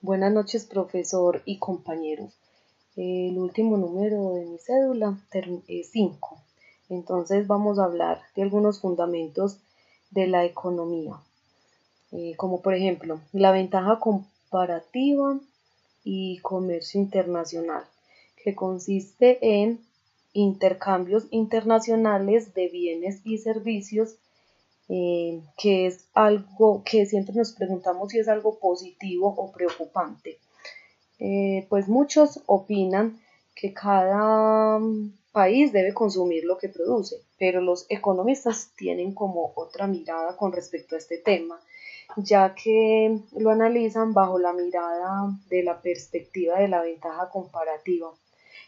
Buenas noches, profesor y compañeros. El último número de mi cédula es 5. Entonces vamos a hablar de algunos fundamentos de la economía, como por ejemplo la ventaja comparativa y comercio internacional, que consiste en intercambios internacionales de bienes y servicios, que es algo que siempre nos preguntamos si es algo positivo o preocupante. Pues muchos opinan que cada país debe consumir lo que produce, pero los economistas tienen como otra mirada con respecto a este tema, ya que lo analizan bajo la mirada de la perspectiva de la ventaja comparativa.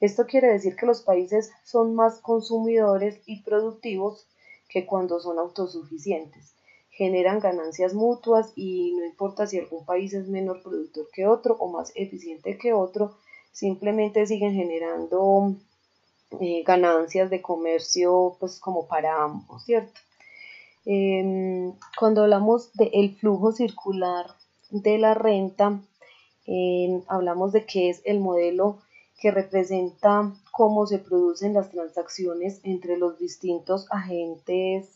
Esto quiere decir que los países son más consumidores y productivos que cuando son autosuficientes. Generan ganancias mutuas y no importa si algún país es menor productor que otro o más eficiente que otro, simplemente siguen generando ganancias de comercio pues como para ambos, ¿cierto? Cuando hablamos del flujo circular de la renta, hablamos de que es el modelo que representa cómo se producen las transacciones entre los distintos agentes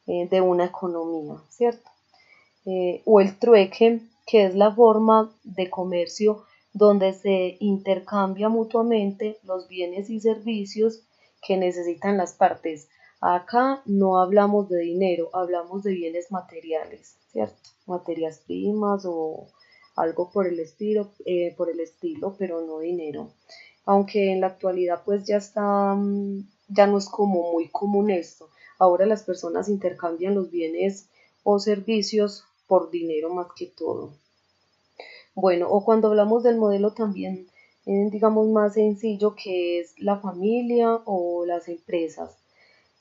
de una economía, ¿cierto? O el trueque, que es la forma de comercio donde se intercambia mutuamente los bienes y servicios que necesitan las partes. Acá no hablamos de dinero, hablamos de bienes materiales, ¿cierto? Materias primas o algo por el estilo, pero no dinero. Aunque en la actualidad pues ya está, ya no es como muy común esto. Ahora las personas intercambian los bienes o servicios por dinero más que todo. Bueno, o cuando hablamos del modelo también, digamos, más sencillo, que es la familia o las empresas.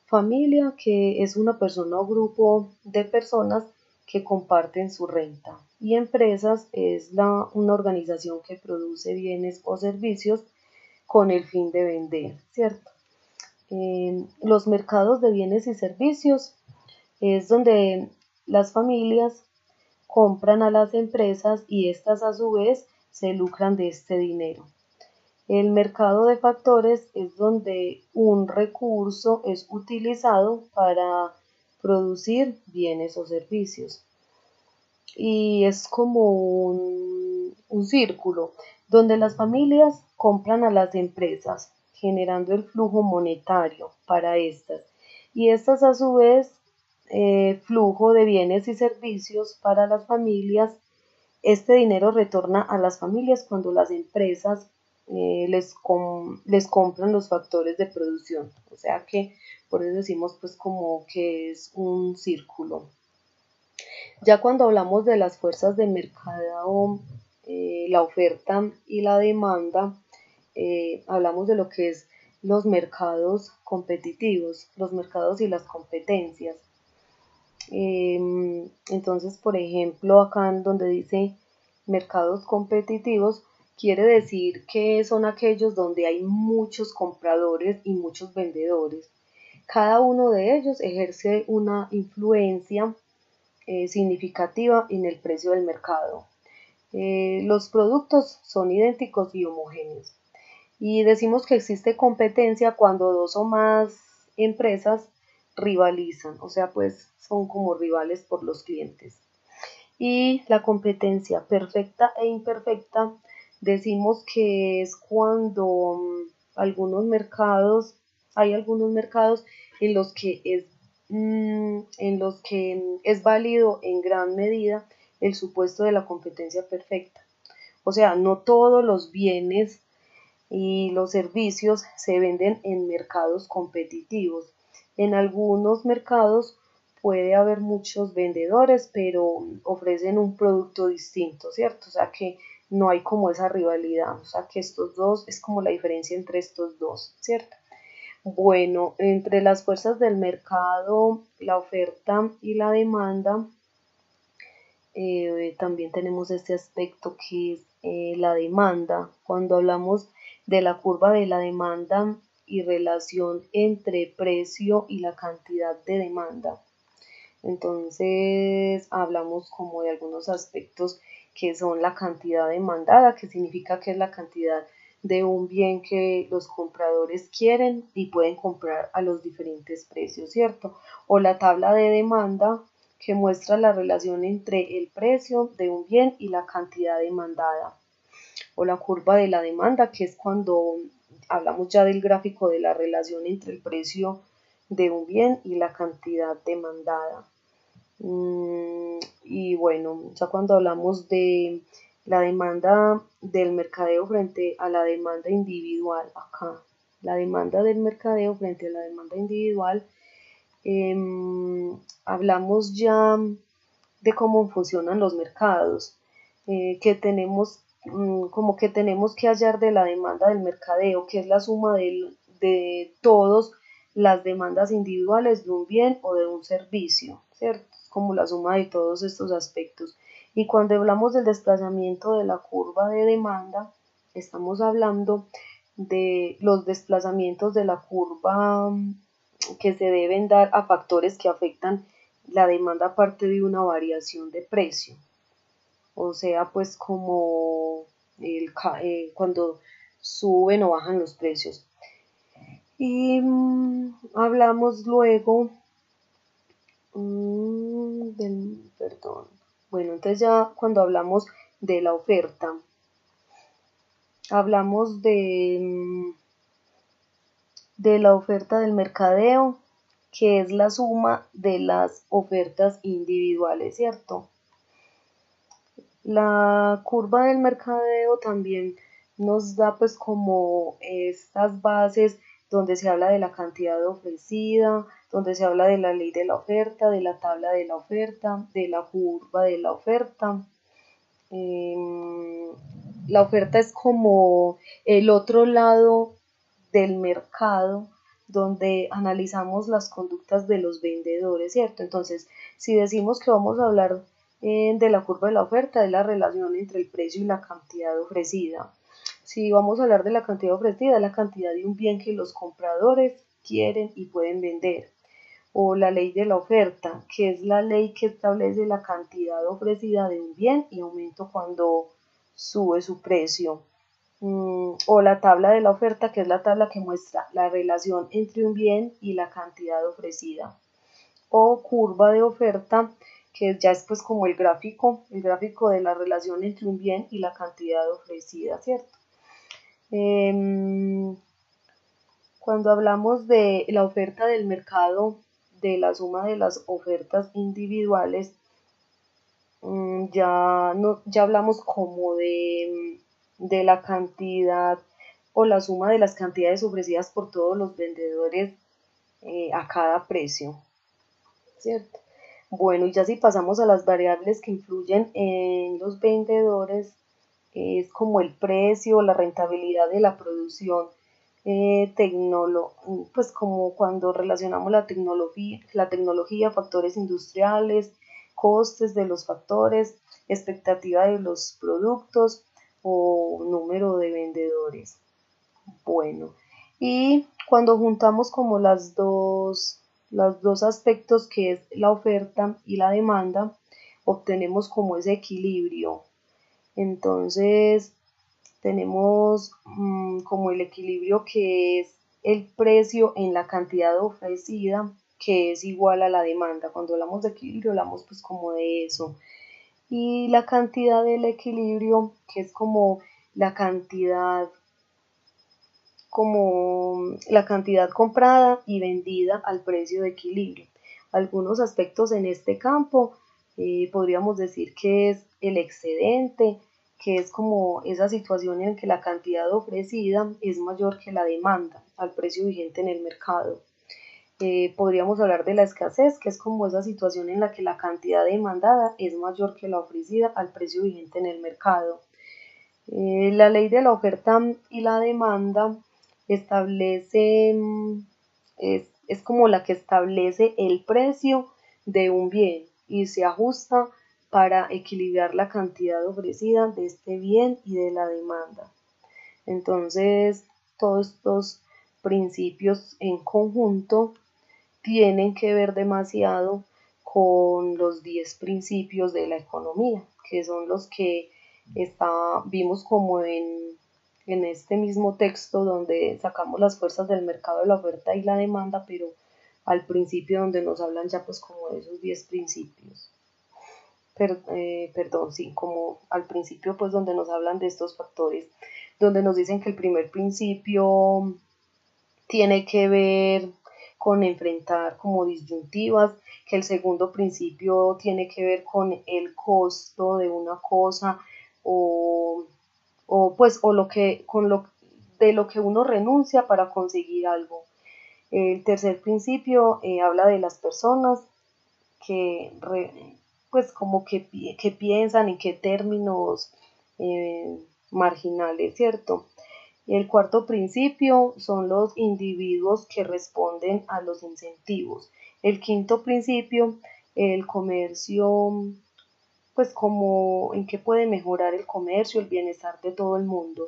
Familia, que es una persona o grupo de personas que comparten su renta. Y empresas es una organización que produce bienes o servicios con el fin de vender, ¿cierto? Los mercados de bienes y servicios es donde las familias compran a las empresas y éstas a su vez se lucran de este dinero. El mercado de factores es donde un recurso es utilizado para producir bienes o servicios. Y es como un círculo donde las familias compran a las empresas, generando el flujo monetario para estas. Y estas a su vez, flujo de bienes y servicios para las familias. Este dinero retorna a las familias cuando las empresas les compran los factores de producción. O sea que por eso decimos pues como que es un círculo. Ya cuando hablamos de las fuerzas de mercado, la oferta y la demanda, hablamos de lo que es los mercados competitivos, los mercados y las competencias. Entonces, por ejemplo, acá en donde dice mercados competitivos, quiere decir que son aquellos donde hay muchos compradores y muchos vendedores. Cada uno de ellos ejerce una influencia significativa en el precio del mercado. Los productos son idénticos y homogéneos. Y decimos que existe competencia cuando dos o más empresas rivalizan, o sea, pues son como rivales por los clientes. Y la competencia perfecta e imperfecta, decimos que es cuando hay algunos mercados en los que es válido en gran medida el supuesto de la competencia perfecta. O sea, no todos los bienes y los servicios se venden en mercados competitivos. En algunos mercados puede haber muchos vendedores, pero ofrecen un producto distinto, ¿cierto? O sea que no hay como esa rivalidad, o sea que estos dos es como la diferencia entre estos dos, ¿cierto? Bueno, entre las fuerzas del mercado, la oferta y la demanda, también tenemos este aspecto que es la demanda. Cuando hablamos de la curva de la demanda y relación entre precio y la cantidad de demanda. Entonces hablamos como de algunos aspectos que son la cantidad demandada, que significa que es la cantidad de un bien que los compradores quieren y pueden comprar a los diferentes precios, ¿cierto? O la tabla de demanda, que muestra la relación entre el precio de un bien y la cantidad demandada. O la curva de la demanda, que es cuando hablamos ya del gráfico de la relación entre el precio de un bien y la cantidad demandada. Y bueno, ya cuando hablamos de la demanda del mercadeo frente a la demanda individual, acá, la demanda del mercadeo frente a la demanda individual, hablamos ya de cómo funcionan los mercados, que tenemos como que tenemos que hallar de la demanda del mercadeo, que es la suma de todas las demandas individuales de un bien o de un servicio, ¿cierto? Como la suma de todos estos aspectos. Y cuando hablamos del desplazamiento de la curva de demanda, estamos hablando de los desplazamientos de la curva que se deben dar a factores que afectan la demanda aparte de una variación de precio. O sea, pues como cuando suben o bajan los precios. Y hablamos luego perdón. Bueno, entonces ya cuando hablamos de la oferta, hablamos de la oferta del mercadeo, que es la suma de las ofertas individuales, ¿cierto? La curva del mercadeo también nos da pues como estas bases donde se habla de la cantidad ofrecida, donde se habla de la ley de la oferta, de la tabla de la oferta, de la curva de la oferta. La oferta es como el otro lado del mercado donde analizamos las conductas de los vendedores, ¿cierto? Entonces, si decimos que vamos a hablar de la curva de la oferta, es la relación entre el precio y la cantidad ofrecida. Si vamos a hablar de la cantidad ofrecida, es la cantidad de un bien que los compradores quieren y pueden vender. O la ley de la oferta, que es la ley que establece la cantidad ofrecida de un bien y aumento cuando sube su precio. O la tabla de la oferta, que es la tabla que muestra la relación entre un bien y la cantidad ofrecida. O curva de oferta, que ya es pues como el gráfico de la relación entre un bien y la cantidad ofrecida, ¿cierto? Cuando hablamos de la oferta del mercado, de la suma de las ofertas individuales, ya hablamos como de la cantidad o la suma de las cantidades ofrecidas por todos los vendedores a cada precio, ¿cierto? Bueno, y ya si pasamos a las variables que influyen en los vendedores, es como el precio, la rentabilidad de la producción, pues como cuando relacionamos la tecnología, factores industriales, costes de los factores, expectativa de los productos o número de vendedores. Bueno, y cuando juntamos como los dos aspectos que es la oferta y la demanda, obtenemos como ese equilibrio. Entonces, tenemos como el equilibrio que es el precio en la cantidad ofrecida, que es igual a la demanda. Cuando hablamos de equilibrio, hablamos pues como de eso. Y la cantidad del equilibrio, que es como la cantidad comprada y vendida al precio de equilibrio. Algunos aspectos en este campo podríamos decir que es el excedente, que es como esa situación en que la cantidad ofrecida es mayor que la demanda al precio vigente en el mercado. Podríamos hablar de la escasez, que es como esa situación en la que la cantidad demandada es mayor que la ofrecida al precio vigente en el mercado. La ley de la oferta y la demanda establece, es como la que establece el precio de un bien y se ajusta para equilibrar la cantidad ofrecida de este bien y de la demanda. Entonces, todos estos principios en conjunto tienen que ver demasiado con los 10 principios de la economía, que son los que vimos como en este mismo texto donde sacamos las fuerzas del mercado de la oferta y la demanda, pero al principio donde nos hablan ya pues como de esos 10 principios. Perdón, sí, como al principio pues donde nos hablan de estos factores, donde nos dicen que el primer principio tiene que ver con enfrentar como disyuntivas, que el segundo principio tiene que ver con el costo de una cosa o, o lo que, de lo que uno renuncia para conseguir algo. El tercer principio habla de las personas que pues como que piensan en qué términos eh, marginales, ¿cierto? El cuarto principio son los individuos que responden a los incentivos. El quinto principio, el comercio, pues como en qué puede mejorar el comercio, el bienestar de todo el mundo.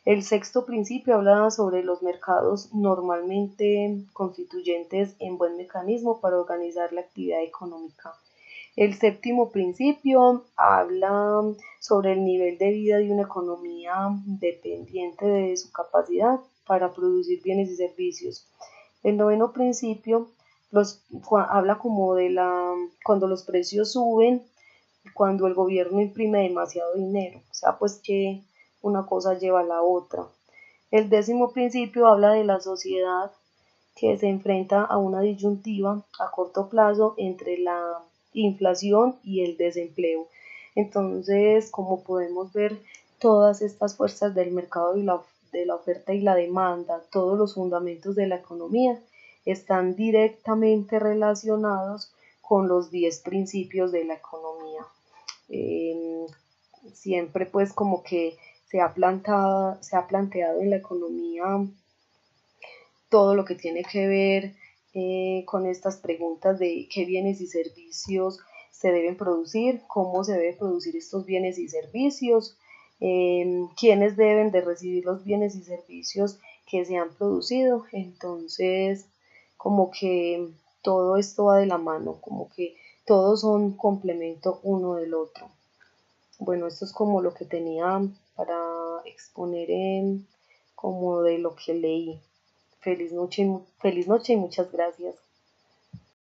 El sexto principio habla sobre los mercados normalmente constituyentes en buen mecanismo para organizar la actividad económica. El séptimo principio habla sobre el nivel de vida de una economía dependiente de su capacidad para producir bienes y servicios. El noveno principio habla como de cuando los precios suben, cuando el gobierno imprime demasiado dinero, o sea, pues que una cosa lleva a la otra. El décimo principio habla de la sociedad que se enfrenta a una disyuntiva a corto plazo entre la inflación y el desempleo. Entonces, como podemos ver, todas estas fuerzas del mercado y de la oferta y la demanda, todos los fundamentos de la economía, están directamente relacionados con los 10 principios de la economía. Eh, Siempre pues como que se ha planteado en la economía todo lo que tiene que ver con estas preguntas de qué bienes y servicios se deben producir, cómo se deben producir estos bienes y servicios, quiénes deben de recibir los bienes y servicios que se han producido. Entonces, como que todo esto va de la mano, como que todos son complemento uno del otro. Bueno, esto es como lo que tenía para exponer como de lo que leí. Feliz noche y muchas gracias.